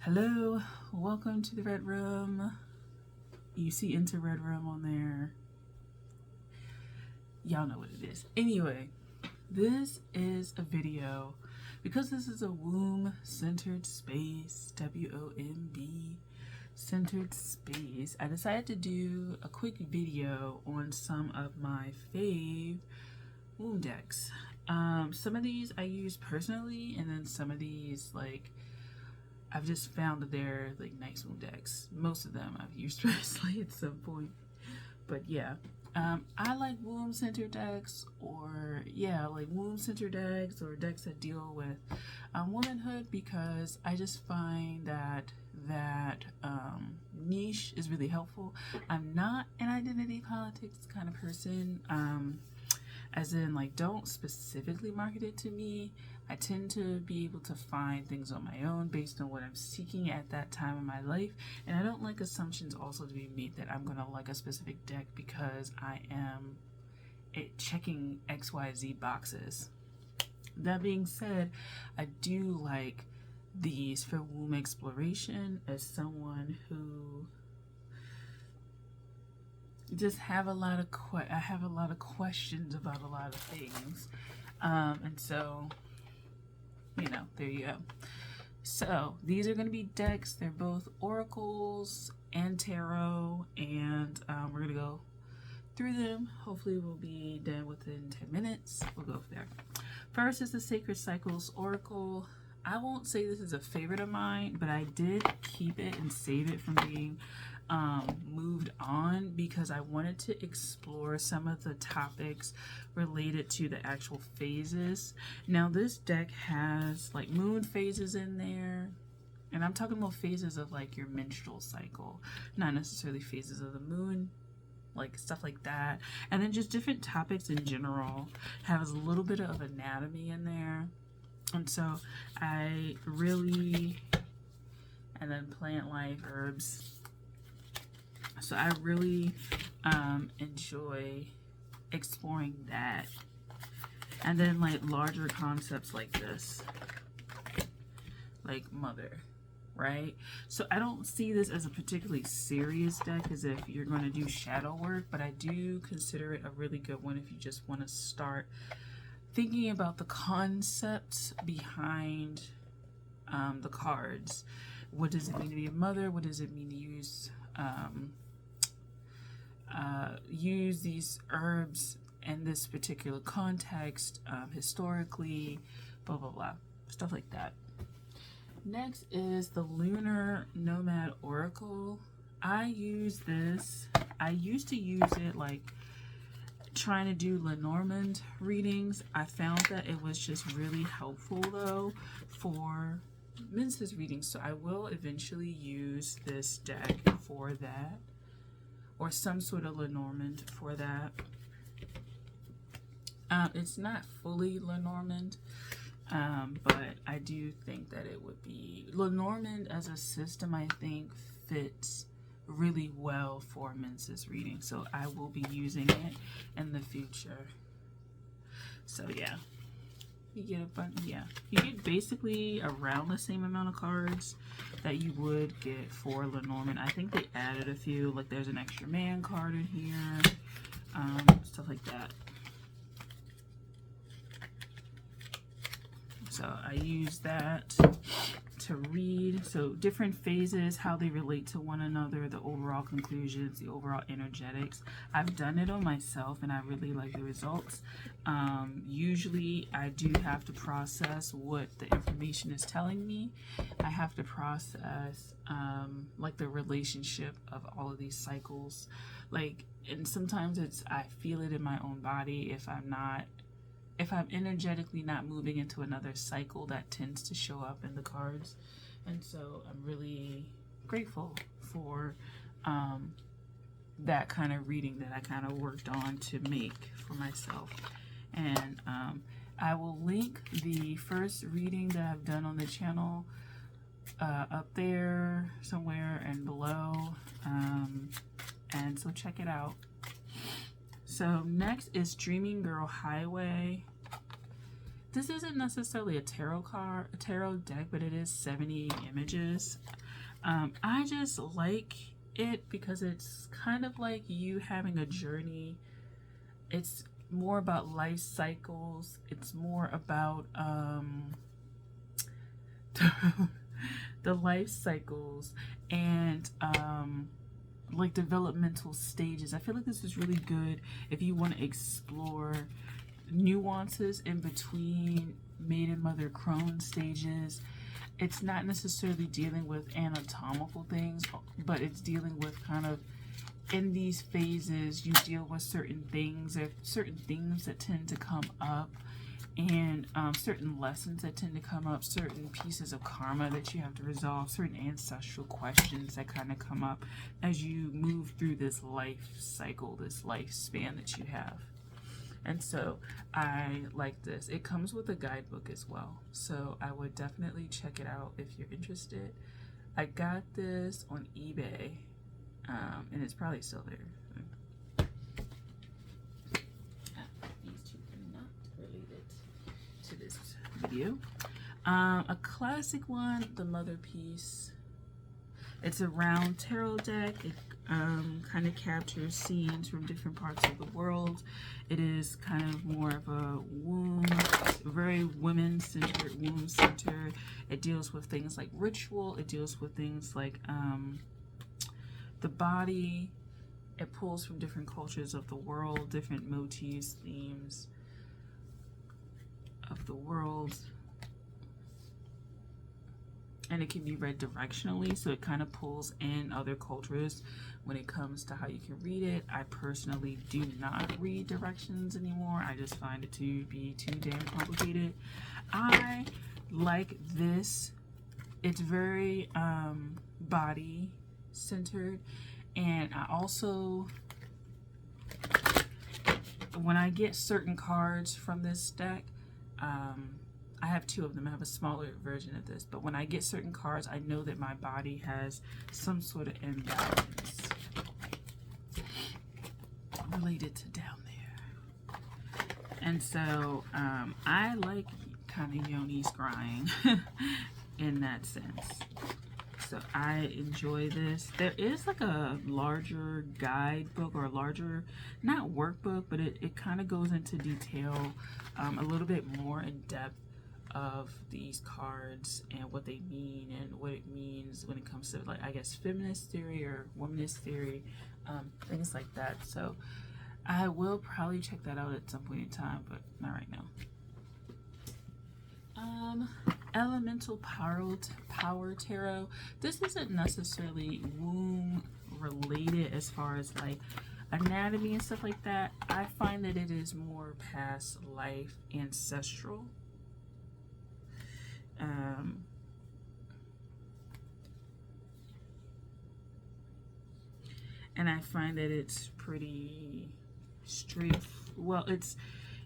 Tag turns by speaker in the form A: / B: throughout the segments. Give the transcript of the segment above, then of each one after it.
A: Hello, welcome to the Red Room. You see Enter Red Room on there. Y'all know what it is. Anyway, this is a video because this is a womb centered space, WOMB centered space. I decided to do a quick video on some of my fave womb decks. Some of these I use personally, and then some of these I've just found that they're nice womb decks. Most of them I've used personally at some point. But yeah, I like womb center decks, or womb center decks, or decks that deal with womanhood, because I just find that niche is really helpful. I'm not an identity politics kind of person. As in, don't specifically market it to me. I tend to be able to find things on my own based on what I'm seeking at that time in my life. And I don't like assumptions also to be made that I'm going to like a specific deck because I am checking XYZ boxes. That being said, I do like these for womb exploration as someone who just have a lot of I have a lot of questions about a lot of things, and so there you go. So these are going to be decks. They're both oracles and tarot, and we're gonna go through them. Hopefully we'll be done within 10 minutes. We'll go there. First is the Sacred Cycles Oracle. I won't say this is a favorite of mine, but I did keep it and save it from being moved on because I wanted to explore some of the topics related to the actual phases. Now this deck has moon phases in there, and I'm talking about phases of your menstrual cycle, not necessarily phases of the moon, stuff like that. And then just different topics in general. Has a little bit of anatomy in there. And so I really, and then plant life, herbs. So I really enjoy exploring that. And then larger concepts like this, like mother, right? So I don't see this as a particularly serious deck as if you're going to do shadow work, but I do consider it a really good one if you just want to start thinking about the concepts behind the cards. What does it mean to be a mother? What does it mean to use these herbs in this particular context, historically, blah blah blah, stuff like that. Next is the Lunar Nomad Oracle. I use this. I used to use it trying to do Lenormand readings. I found that it was just really helpful though for menses readings, so I will eventually use this deck for that, or some sort of Lenormand for that. It's not fully Lenormand, but I do think that it would be Lenormand as a system. I think fits really well for menses reading, so I will be using it in the future. So yeah, you get a bunch. Yeah, you get basically around the same amount of cards that you would get for Lenormand. I think they added a few, there's an extra man card in here, stuff like that. So I use that to read. So different phases, how they relate to one another, the overall conclusions, the overall energetics. I've done it on myself and I really like the results. Usually I do have to process what the information is telling me. I have to process the relationship of all of these cycles. And sometimes I feel it in my own body if I'm energetically not moving into another cycle. That tends to show up in the cards. And so I'm really grateful for that kind of reading that I kind of worked on to make for myself. And I will link the first reading that I've done on the channel up there somewhere and below. And so check it out. So next is Dreaming Girl Highway. this isn't necessarily a tarot deck, but it is 78 images. I just like it because it's kind of like you having a journey. It's more about life cycles. It's more about the life cycles and like developmental stages. I feel like this is really good if you want to explore nuances in between maiden, mother, crone stages. It's not necessarily dealing with anatomical things, but it's dealing with kind of in these phases you deal with certain things, or certain things that tend to come up, and certain lessons that tend to come up, certain pieces of karma that you have to resolve, certain ancestral questions that kind of come up as you move through this life cycle, this lifespan that you have. And so I like this. It comes with a guidebook as well, so I would definitely check it out if you're interested. I got this on eBay, and it's probably still there. These two are not related to this video. A classic one, the Mother Piece. It's a round tarot deck. It kind of captures scenes from different parts of the world. It is kind of more of a womb, very women-centered, womb-centered. It deals with things like ritual. It deals with things like the body. It pulls from different cultures of the world, different motifs, themes of the world. And it can be read directionally, so it kind of pulls in other cultures when it comes to how you can read it. I personally do not read directions anymore. I just find it to be too damn complicated. I like this. It's very body centered, and I also, when I get certain cards from this deck, I have two of them. I have a smaller version of this, but when I get certain cards, I know that my body has some sort of imbalance related to down there. And so I like kind of yoni scrying in that sense. So I enjoy this. There is like a larger guidebook, or a larger, not workbook, but it kind of goes into detail a little bit more in depth of these cards and what they mean and what it means when it comes to, like, I guess feminist theory or womanist theory, things like that. So I will probably check that out at some point in time, but not right now. Elemental Power Tarot. This isn't necessarily womb related as far as like anatomy and stuff like that. I find that it is more past life, ancestral. And I find that it's pretty straight. Well,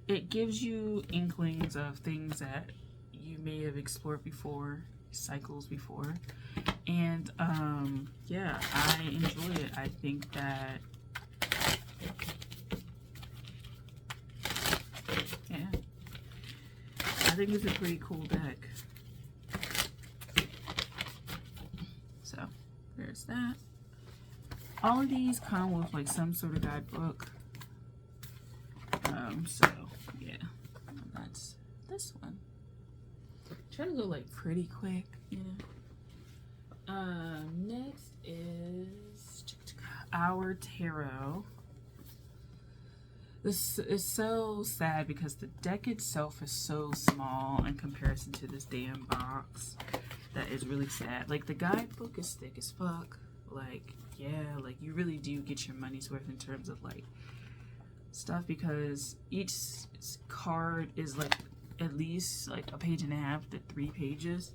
A: it gives you inklings of things that you may have explored before, cycles before, and yeah, I enjoy it. I think that, yeah, I think it's a pretty cool deck. So there's that. All of these come with like some sort of guidebook. So yeah, that's this one. I'm trying to go like pretty quick, you know. Next is Our Tarot. This is so sad because the deck itself is so small in comparison to this damn box. That is really sad. Like, the guidebook is thick as fuck. Like, yeah, like you really do get your money's worth in terms of like stuff, because each card is like at least like a page and a half to 3 pages,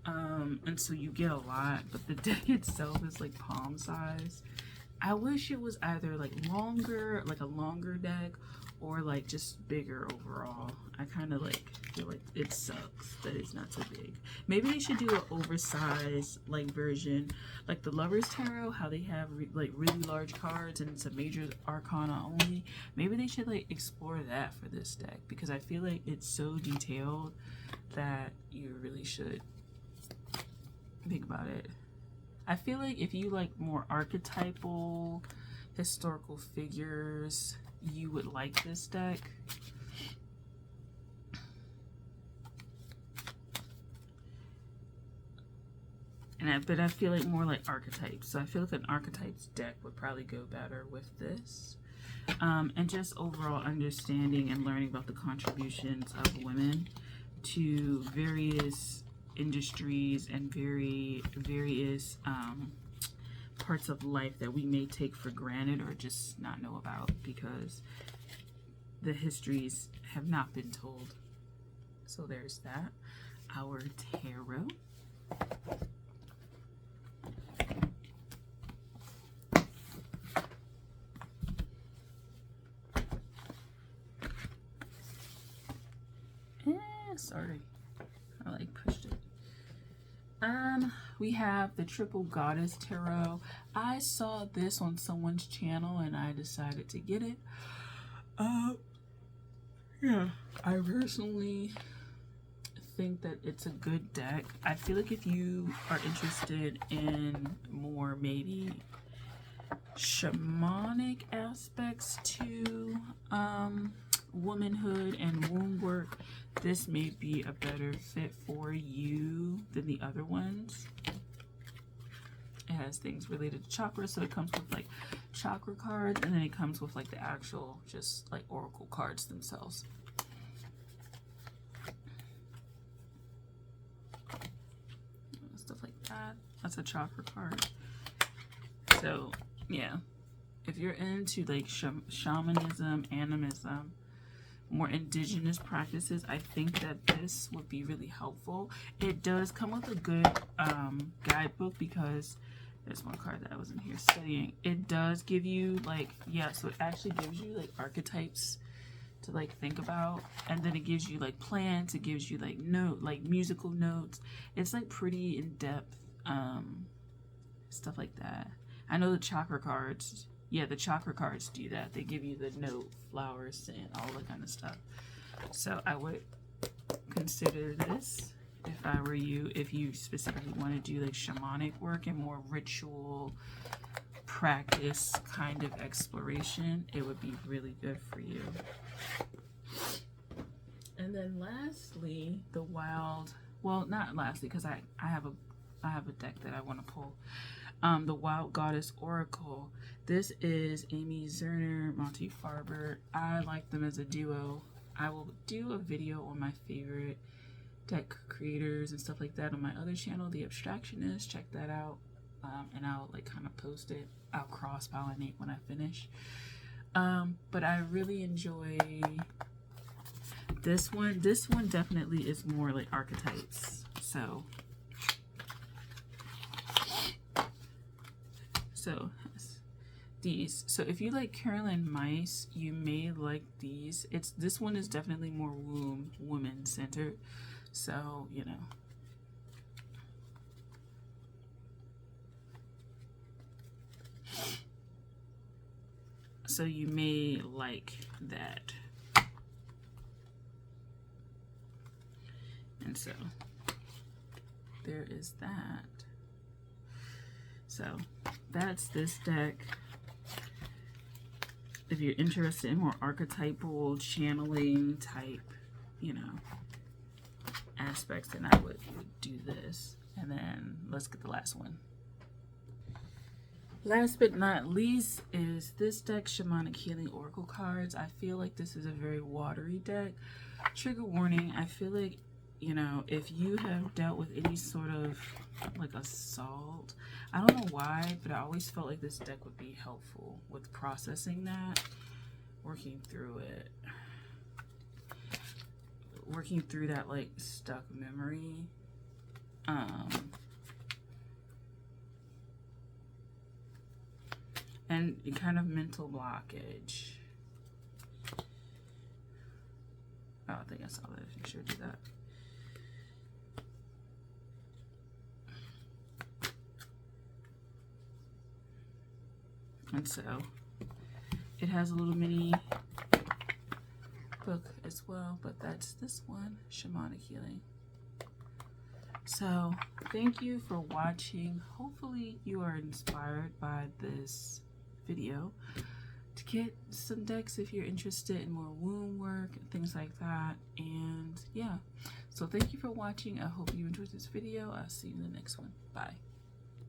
A: and so you get a lot, but the deck itself is like palm size. I wish it was either like longer, like a longer deck, or like just bigger overall. I kind of like feel like it sucks that it's not so big. Maybe they should do an oversized like version, like the Lovers Tarot, how they have like really large cards and it's a major arcana only. Maybe they should like explore that for this deck, because I feel like it's so detailed that you really should think about it. I feel like if you like more archetypal historical figures, you would like this deck. But I feel like more like archetypes. So I feel like an archetypes deck would probably go better with this. And just overall understanding and learning about the contributions of women to various industries and various parts of life that we may take for granted or just not know about, because the histories have not been told. So there's that. Our tarot. Sorry, I like pushed it. We have the Triple Goddess Tarot. I saw this on someone's channel and I decided to get it. Yeah, I personally think that it's a good deck. I feel like if you are interested in more maybe shamanic aspects to womanhood and womb work, this may be a better fit for you than the other ones. It has things related to chakras, so it comes with like chakra cards, and then it comes with like the actual just like oracle cards themselves. Stuff like that. That's a chakra card. So yeah, if you're into like shamanism, animism, more indigenous practices, I think that this would be really helpful. It does come with a good guidebook, because there's one card that I wasn't here studying. It does give you like, yeah, so it actually gives you like archetypes to like think about, and then it gives you like plans, it gives you like musical notes. It's like pretty in-depth stuff like that. I know the chakra cards, yeah, the chakra cards do that. They give you the note, flowers, and all that kind of stuff. So I would consider this if I were you, if you specifically want to do like shamanic work and more ritual practice kind of exploration. It would be really good for you. And then lastly, the wild, well, not lastly, because I have a deck that I want to pull. The Wild Goddess Oracle. This is Amy Zerner, Monty Farber. I like them as a duo. I will do a video on my favorite deck creators and stuff like that on my other channel, The Abstractionist. Check that out. And I'll like kind of post it. I'll cross-pollinate when I finish. But I really enjoy this one. This one definitely is more like archetypes. So these. So if you like Caroline Myss, you may like these. This one is definitely more woman centered. So, you know. So you may like that. And so there is that. So that's this deck. If you're interested in more archetypal channeling type, you know, aspects, then I would do this. And then let's get the last one. Last but not least is this deck, Shamanic Healing Oracle cards. I feel like this is a very watery deck. Trigger warning, I feel like, you know, if you have dealt with any sort of like assault, I don't know why, but I always felt like this deck would be helpful with processing that, working through it, working through that like stuck memory. And kind of mental blockage. I saw that. You should do that. And so it has a little mini book as well, but that's this one, Shamanic Healing. So thank you for watching. Hopefully you are inspired by this video to get some decks if you're interested in more womb work and things like that. And yeah, so thank you for watching. I hope you enjoyed this video. I'll see you in the next one. Bye.